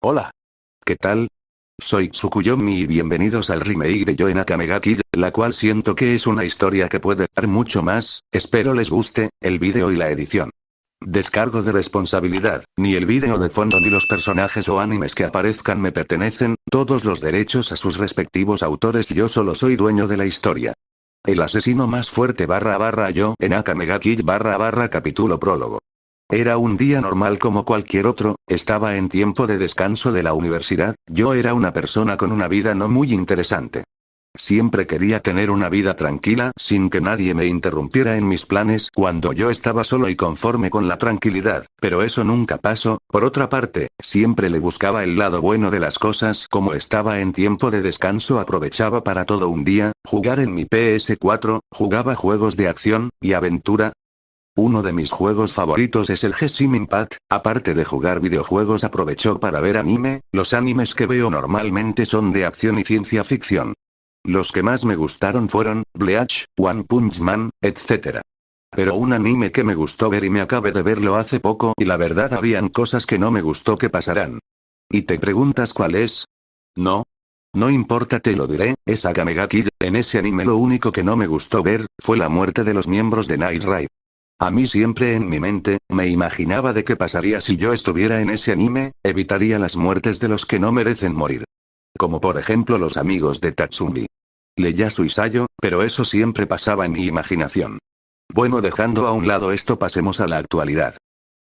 Hola. ¿Qué tal? Soy Tsukuyomi y bienvenidos al remake de Yoe Nakamega Kill, la cual siento que es una historia que puede dar mucho más. Espero les guste el vídeo y la edición. Descargo de responsabilidad, ni el vídeo de fondo ni los personajes o animes que aparezcan me pertenecen, todos los derechos a sus respectivos autores, yo solo soy dueño de la historia. El asesino más fuerte Yoe Nakamega Kill capítulo prólogo. Era un día normal como cualquier otro, estaba en tiempo de descanso de la universidad, yo era una persona con una vida no muy interesante. Siempre quería tener una vida tranquila sin que nadie me interrumpiera en mis planes cuando yo estaba solo y conforme con la tranquilidad, pero eso nunca pasó. Por otra parte, siempre le buscaba el lado bueno de las cosas. Como estaba en tiempo de descanso aprovechaba para todo un día, jugar en mi PS4, jugaba juegos de acción y aventura. Uno de mis juegos favoritos es el Genshin Impact, aparte de jugar videojuegos aprovecho para ver anime, los animes que veo normalmente son de acción y ciencia ficción. Los que más me gustaron fueron, Bleach, One Punch Man, etc. Pero un anime que me gustó ver y me acabé de verlo hace poco y la verdad habían cosas que no me gustó que pasarán. ¿Y te preguntas cuál es? No. No importa, te lo diré, es Nakamega Kill. En ese anime lo único que no me gustó ver, fue la muerte de los miembros de Night Raid. A mí siempre en mi mente, me imaginaba de qué pasaría si yo estuviera en ese anime, evitaría las muertes de los que no merecen morir. Como por ejemplo los amigos de Tatsumi. Ieyasu y Sayo, pero eso siempre pasaba en mi imaginación. Bueno, dejando a un lado esto, pasemos a la actualidad.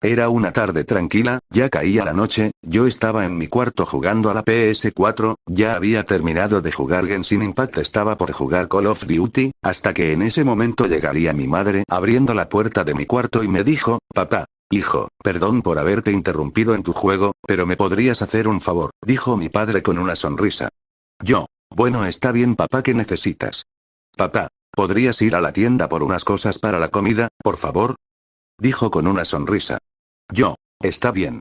Era una tarde tranquila, ya caía la noche, yo estaba en mi cuarto jugando a la PS4, ya había terminado de jugar Genshin Impact, estaba por jugar Call of Duty, hasta que en ese momento llegaría mi madre abriendo la puerta de mi cuarto y me dijo, papá. Hijo, perdón por haberte interrumpido en tu juego, pero ¿me podrías hacer un favor?, dijo mi padre con una sonrisa. Yo. Bueno, está bien papá, ¿qué necesitas? Papá, ¿podrías ir a la tienda por unas cosas para la comida, por favor? Dijo con una sonrisa. Yo. Está bien.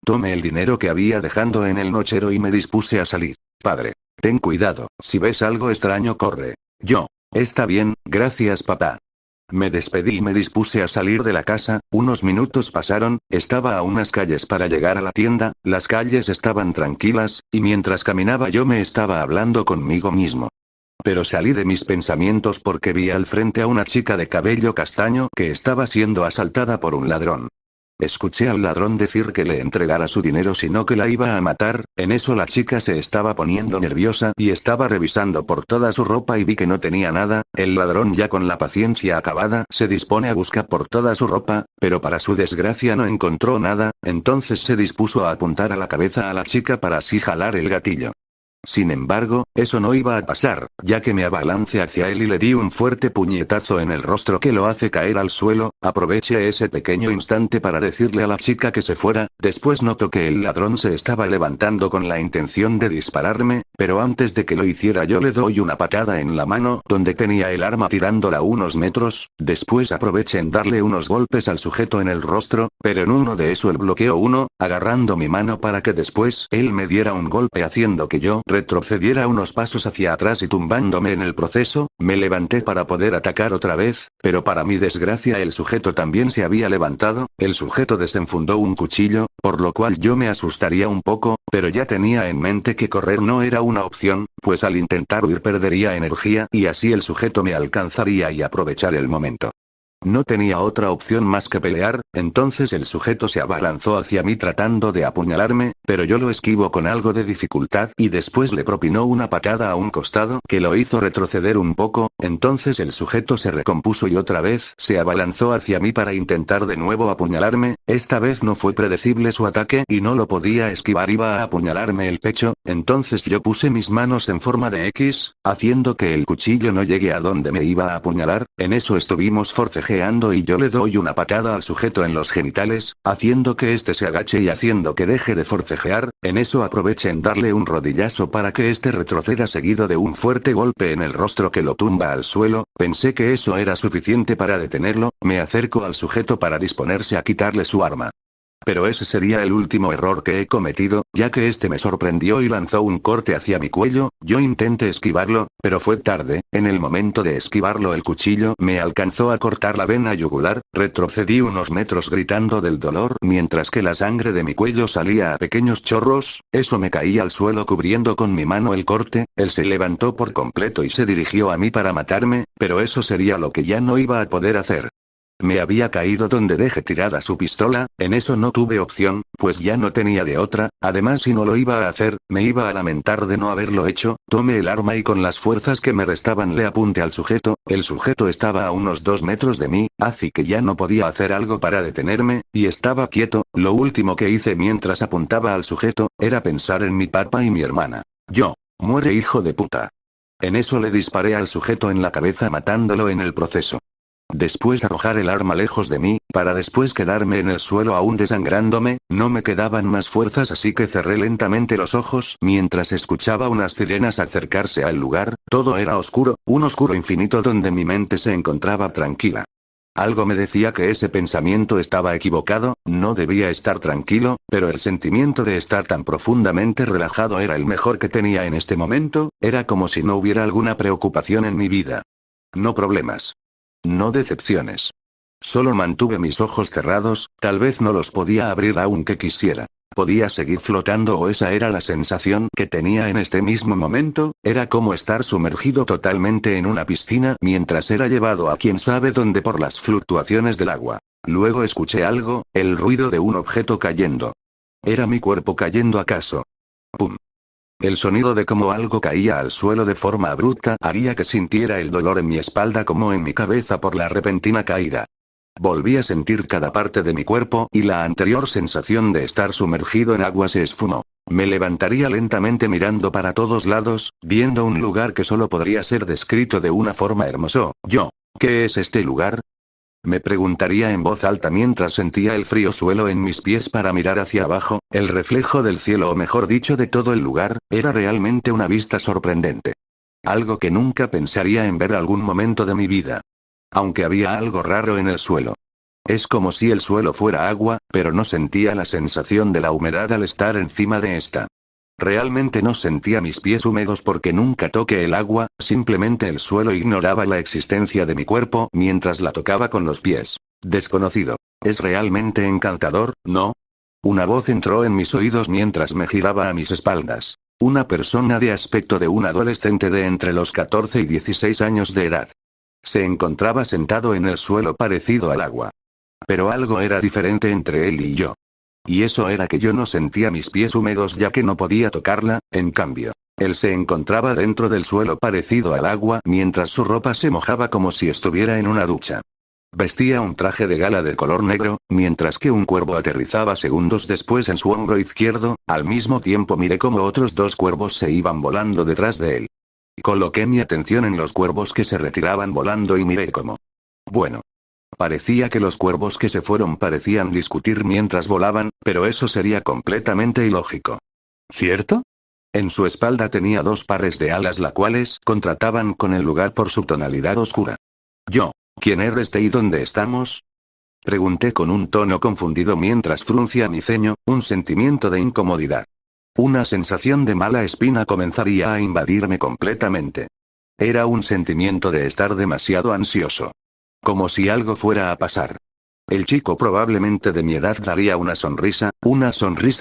Tomé el dinero que había dejado en el nochero y me dispuse a salir. Padre. Ten cuidado, si ves algo extraño corre. Yo. Está bien, gracias papá. Me despedí y me dispuse a salir de la casa. Unos minutos pasaron, estaba a unas calles para llegar a la tienda, las calles estaban tranquilas, y mientras caminaba yo me estaba hablando conmigo mismo. Pero salí de mis pensamientos porque vi al frente a una chica de cabello castaño que estaba siendo asaltada por un ladrón. Escuché al ladrón decir que le entregara su dinero sino que la iba a matar. En eso la chica se estaba poniendo nerviosa y estaba revisando por toda su ropa y vi que no tenía nada. El ladrón, ya con la paciencia acabada, se dispone a buscar por toda su ropa, pero para su desgracia no encontró nada, entonces se dispuso a apuntar a la cabeza a la chica para así jalar el gatillo. Sin embargo, eso no iba a pasar, ya que me abalancé hacia él y le di un fuerte puñetazo en el rostro que lo hace caer al suelo. Aproveché ese pequeño instante para decirle a la chica que se fuera, después noto que el ladrón se estaba levantando con la intención de dispararme, pero antes de que lo hiciera yo le doy una patada en la mano donde tenía el arma tirándola unos metros, después aproveché en darle unos golpes al sujeto en el rostro, pero en uno de eso él bloqueó uno, agarrando mi mano para que después él me diera un golpe haciendo que yo retrocediera unos pasos hacia atrás y tumbándome en el proceso, me levanté para poder atacar otra vez, pero para mi desgracia el sujeto también se había levantado, el sujeto desenfundó un cuchillo, por lo cual yo me asustaría un poco, pero ya tenía en mente que correr no era una opción, pues al intentar huir perdería energía y así el sujeto me alcanzaría y aprovechar el momento. No tenía otra opción más que pelear, entonces el sujeto se abalanzó hacia mí tratando de apuñalarme, pero yo lo esquivo con algo de dificultad y después le propinó una patada a un costado que lo hizo retroceder un poco, entonces el sujeto se recompuso y otra vez se abalanzó hacia mí para intentar de nuevo apuñalarme. Esta vez no fue predecible su ataque y no lo podía esquivar, iba a apuñalarme el pecho, entonces yo puse mis manos en forma de X, haciendo que el cuchillo no llegue a donde me iba a apuñalar. En eso estuvimos forcejeando y yo le doy una patada al sujeto en los genitales, haciendo que este se agache y haciendo que deje de forcejear. En eso aproveché en darle un rodillazo para que este retroceda seguido de un fuerte golpe en el rostro que lo tumba al suelo. Pensé que eso era suficiente para detenerlo, me acerco al sujeto para disponerse a quitarle su arma. Pero ese sería el último error que he cometido, ya que este me sorprendió y lanzó un corte hacia mi cuello. Yo intenté esquivarlo, pero fue tarde. En el momento de esquivarlo el cuchillo me alcanzó a cortar la vena yugular. Retrocedí unos metros gritando del dolor mientras que la sangre de mi cuello salía a pequeños chorros. Eso me caía al suelo cubriendo con mi mano el corte. Él se levantó por completo y se dirigió a mí para matarme, pero eso sería lo que ya no iba a poder hacer. Me había caído donde dejé tirada su pistola. En eso no tuve opción, pues ya no tenía de otra. Además, si no lo iba a hacer, me iba a lamentar de no haberlo hecho. Tomé el arma y con las fuerzas que me restaban le apunté al sujeto. El sujeto estaba a unos 2 metros de mí, así que ya no podía hacer algo para detenerme, y estaba quieto. Lo último que hice mientras apuntaba al sujeto, era pensar en mi papá y mi hermana. Yo. Muere, hijo de puta. En eso le disparé al sujeto en la cabeza matándolo en el proceso. Después arrojar el arma lejos de mí, para después quedarme en el suelo aún desangrándome. No me quedaban más fuerzas, así que cerré lentamente los ojos mientras escuchaba unas sirenas acercarse al lugar. Todo era oscuro, un oscuro infinito donde mi mente se encontraba tranquila. Algo me decía que ese pensamiento estaba equivocado, no debía estar tranquilo, pero el sentimiento de estar tan profundamente relajado era el mejor que tenía en este momento. Era como si no hubiera alguna preocupación en mi vida. No problemas. No decepciones. Solo mantuve mis ojos cerrados, tal vez no los podía abrir aunque quisiera. Podía seguir flotando, o esa era la sensación que tenía en este mismo momento. Era como estar sumergido totalmente en una piscina mientras era llevado a quién sabe dónde por las fluctuaciones del agua. Luego escuché algo, el ruido de un objeto cayendo. ¿Era mi cuerpo cayendo acaso? ¡Pum! El sonido de cómo algo caía al suelo de forma abrupta haría que sintiera el dolor en mi espalda como en mi cabeza por la repentina caída. Volví a sentir cada parte de mi cuerpo y la anterior sensación de estar sumergido en agua se esfumó. Me levantaría lentamente mirando para todos lados, viendo un lugar que solo podría ser descrito de una forma hermosa. ¿Qué es este lugar? Me preguntaría en voz alta mientras sentía el frío suelo en mis pies para mirar hacia abajo. El reflejo del cielo, o mejor dicho de todo el lugar, era realmente una vista sorprendente. Algo que nunca pensaría en ver algún momento de mi vida. Aunque había algo raro en el suelo. Es como si el suelo fuera agua, pero no sentía la sensación de la humedad al estar encima de esta. Realmente no sentía mis pies húmedos porque nunca toqué el agua, simplemente el suelo ignoraba la existencia de mi cuerpo mientras la tocaba con los pies. Desconocido. Es realmente encantador, ¿no? Una voz entró en mis oídos mientras me giraba a mis espaldas. Una persona de aspecto de un adolescente de entre los 14 y 16 años de edad. Se encontraba sentado en el suelo parecido al agua. Pero algo era diferente entre él y yo. Y eso era que yo no sentía mis pies húmedos ya que no podía tocarla. En cambio, él se encontraba dentro del suelo parecido al agua mientras su ropa se mojaba como si estuviera en una ducha. Vestía un traje de gala de color negro, mientras que un cuervo aterrizaba segundos después en su hombro izquierdo. Al mismo tiempo miré cómo otros 2 cuervos se iban volando detrás de él. Coloqué mi atención en los cuervos que se retiraban volando y miré cómo. Bueno. Parecía que los cuervos que se fueron parecían discutir mientras volaban, pero eso sería completamente ilógico. ¿Cierto? En su espalda tenía 2 pares de alas, las cuales contrataban con el lugar por su tonalidad oscura. ¿Quién eres y dónde estamos? Pregunté con un tono confundido mientras fruncía mi ceño, un sentimiento de incomodidad. Una sensación de mala espina comenzaría a invadirme completamente. Era un sentimiento de estar demasiado ansioso. Como si algo fuera a pasar. El chico probablemente de mi edad daría una sonrisa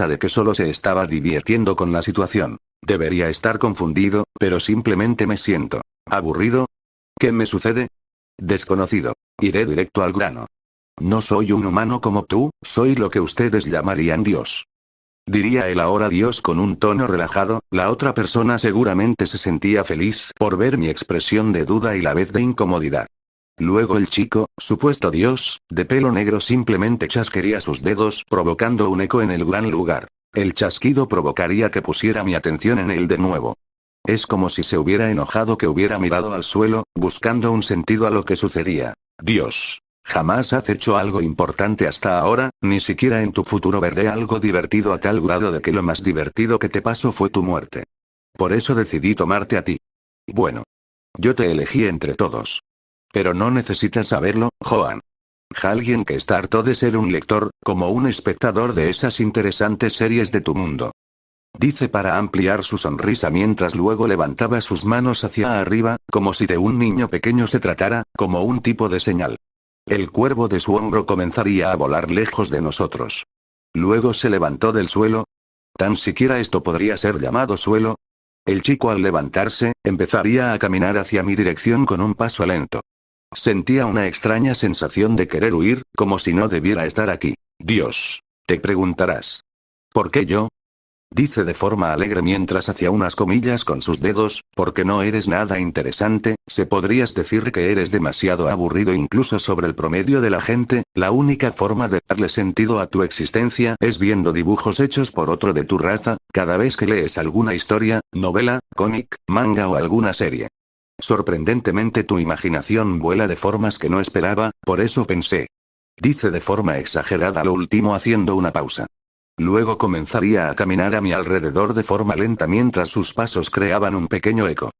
de que solo se estaba divirtiendo con la situación. Debería estar confundido, pero simplemente me siento aburrido. ¿Qué me sucede? Desconocido. Iré directo al grano. No soy un humano como tú, soy lo que ustedes llamarían Dios. Diría él ahora Dios con un tono relajado. La otra persona seguramente se sentía feliz por ver mi expresión de duda y la vez de incomodidad. Luego el chico, supuesto Dios, de pelo negro simplemente chasquearía sus dedos provocando un eco en el gran lugar. El chasquido provocaría que pusiera mi atención en él de nuevo. Es como si se hubiera enojado, que hubiera mirado al suelo, buscando un sentido a lo que sucedía. Dios. Jamás has hecho algo importante hasta ahora, ni siquiera en tu futuro veré algo divertido a tal grado de que lo más divertido que te pasó fue tu muerte. Por eso decidí tomarte a ti. Bueno. Yo te elegí entre todos. Pero no necesitas saberlo, Joan. Alguien que está harto de ser un lector, como un espectador de esas interesantes series de tu mundo. Dice para ampliar su sonrisa mientras luego levantaba sus manos hacia arriba, como si de un niño pequeño se tratara, como un tipo de señal. El cuervo de su hombro comenzaría a volar lejos de nosotros. Luego se levantó del suelo. ¿Tan siquiera esto podría ser llamado suelo? El chico al levantarse, empezaría a caminar hacia mi dirección con un paso lento. Sentía una extraña sensación de querer huir, como si no debiera estar aquí. Dios. Te preguntarás. ¿Por qué yo? Dice de forma alegre mientras hacía unas comillas con sus dedos, porque no eres nada interesante, se podrías decir que eres demasiado aburrido incluso sobre el promedio de la gente, la única forma de darle sentido a tu existencia es viendo dibujos hechos por otro de tu raza, cada vez que lees alguna historia, novela, cómic, manga o alguna serie. Sorprendentemente tu imaginación vuela de formas que no esperaba, por eso pensé. Dice de forma exagerada lo último haciendo una pausa. Luego comenzaría a caminar a mi alrededor de forma lenta mientras sus pasos creaban un pequeño eco.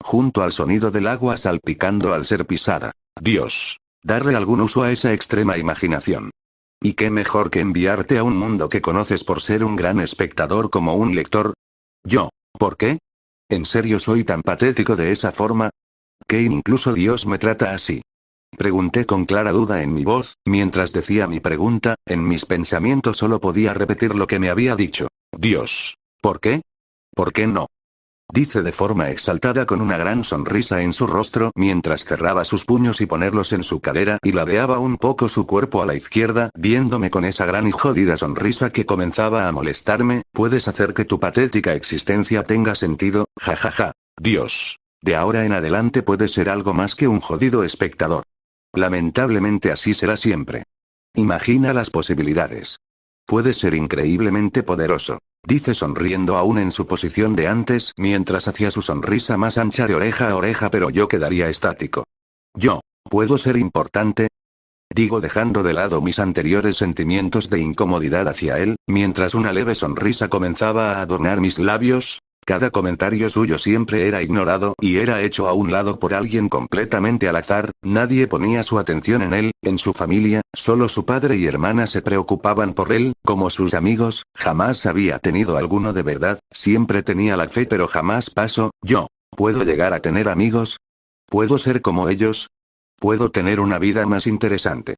Junto al sonido del agua salpicando al ser pisada. Dios. Darle algún uso a esa extrema imaginación. ¿Y qué mejor que enviarte a un mundo que conoces por ser un gran espectador como un lector? Yo. ¿Por qué? ¿En serio soy tan patético de esa forma? ¿Que incluso Dios me trata así? Pregunté con clara duda en mi voz, mientras decía mi pregunta, en mis pensamientos solo podía repetir lo que me había dicho. Dios. ¿Por qué? ¿Por qué no? Dice de forma exaltada con una gran sonrisa en su rostro mientras cerraba sus puños y ponerlos en su cadera y ladeaba un poco su cuerpo a la izquierda, viéndome con esa gran y jodida sonrisa que comenzaba a molestarme. ¿Puedes hacer que tu patética existencia tenga sentido? Jajaja. Dios. De ahora en adelante puedes ser algo más que un jodido espectador. Lamentablemente así será siempre. Imagina las posibilidades. Puedes ser increíblemente poderoso. Dice sonriendo aún en su posición de antes mientras hacía su sonrisa más ancha de oreja a oreja, pero yo quedaría estático. Yo, ¿puedo ser importante? Digo dejando de lado mis anteriores sentimientos de incomodidad hacia él, mientras una leve sonrisa comenzaba a adornar mis labios. Cada comentario suyo siempre era ignorado y era hecho a un lado por alguien completamente al azar, nadie ponía su atención en él, en su familia, solo su padre y hermana se preocupaban por él, como sus amigos, jamás había tenido alguno de verdad, siempre tenía la fe pero jamás pasó. Yo, ¿puedo llegar a tener amigos? ¿Puedo ser como ellos? ¿Puedo tener una vida más interesante?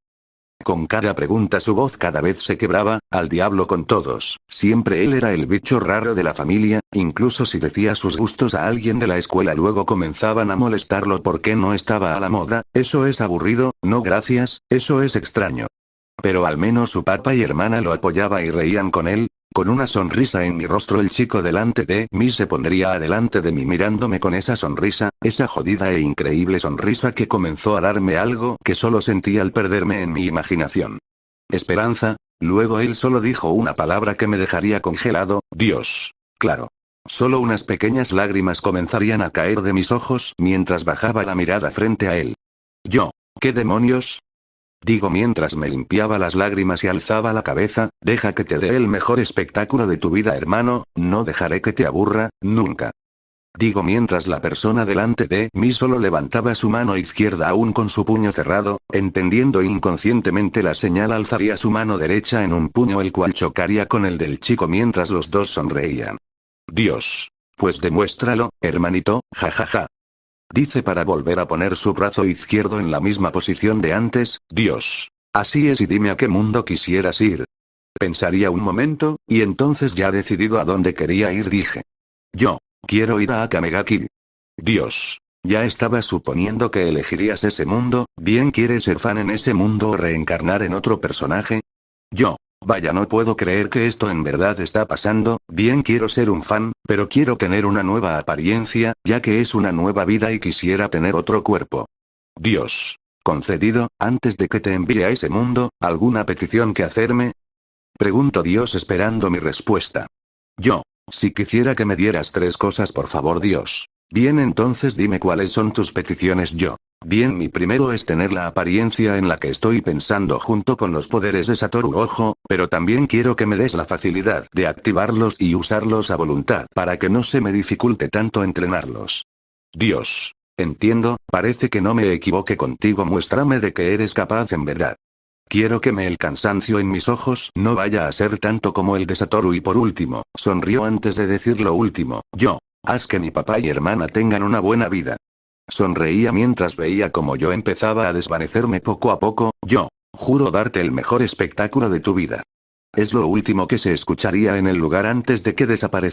Con cada pregunta su voz cada vez se quebraba, al diablo con todos, siempre él era el bicho raro de la familia, incluso si decía sus gustos a alguien de la escuela luego comenzaban a molestarlo porque no estaba a la moda, eso es aburrido, no gracias, eso es extraño. Pero al menos su papá y hermana lo apoyaba y reían con él. Con una sonrisa en mi rostro el chico delante de mí se pondría adelante de mí mirándome con esa sonrisa, esa jodida e increíble sonrisa que comenzó a darme algo que solo sentí al perderme en mi imaginación. Esperanza. Luego él solo dijo una palabra que me dejaría congelado, Dios. Claro. Solo unas pequeñas lágrimas comenzarían a caer de mis ojos mientras bajaba la mirada frente a él. Yo. ¿Qué demonios? Digo mientras me limpiaba las lágrimas y alzaba la cabeza, deja que te dé el mejor espectáculo de tu vida hermano, no dejaré que te aburra, nunca. Digo mientras la persona delante de mí solo levantaba su mano izquierda aún con su puño cerrado, entendiendo inconscientemente la señal alzaría su mano derecha en un puño el cual chocaría con el del chico mientras los dos sonreían. Dios. Pues demuéstralo, hermanito, jajaja. Dice para volver a poner su brazo izquierdo en la misma posición de antes, Dios. Así es y dime a qué mundo quisieras ir. Pensaría un momento, y entonces ya decidido a dónde quería ir dije. Yo. Quiero ir a Akamega Kill. Dios. Ya estaba suponiendo que elegirías ese mundo, ¿bien quieres ser fan en ese mundo o reencarnar en otro personaje? Yo. Vaya, no puedo creer que esto en verdad está pasando, bien quiero ser un fan, pero quiero tener una nueva apariencia, ya que es una nueva vida y quisiera tener otro cuerpo. Dios. Concedido, antes de que te envíe a ese mundo, ¿alguna petición que hacerme? Pregunto Dios esperando mi respuesta. Yo. Si quisiera que me dieras 3 cosas por favor Dios. Bien entonces dime cuáles son tus peticiones yo. Bien, mi primero es tener la apariencia en la que estoy pensando junto con los poderes de Satoru Gojo, pero también quiero que me des la facilidad de activarlos y usarlos a voluntad para que no se me dificulte tanto entrenarlos. Dios. Entiendo, parece que no me equivoqué contigo, muéstrame de que eres capaz en verdad. Quiero que el cansancio en mis ojos no vaya a ser tanto como el de Satoru y por último, sonrió antes de decir lo último, yo. Haz que mi papá y hermana tengan una buena vida. Sonreía mientras veía como yo empezaba a desvanecerme poco a poco, yo. Juro darte el mejor espectáculo de tu vida. Es lo último que se escucharía en el lugar antes de que desapareciera.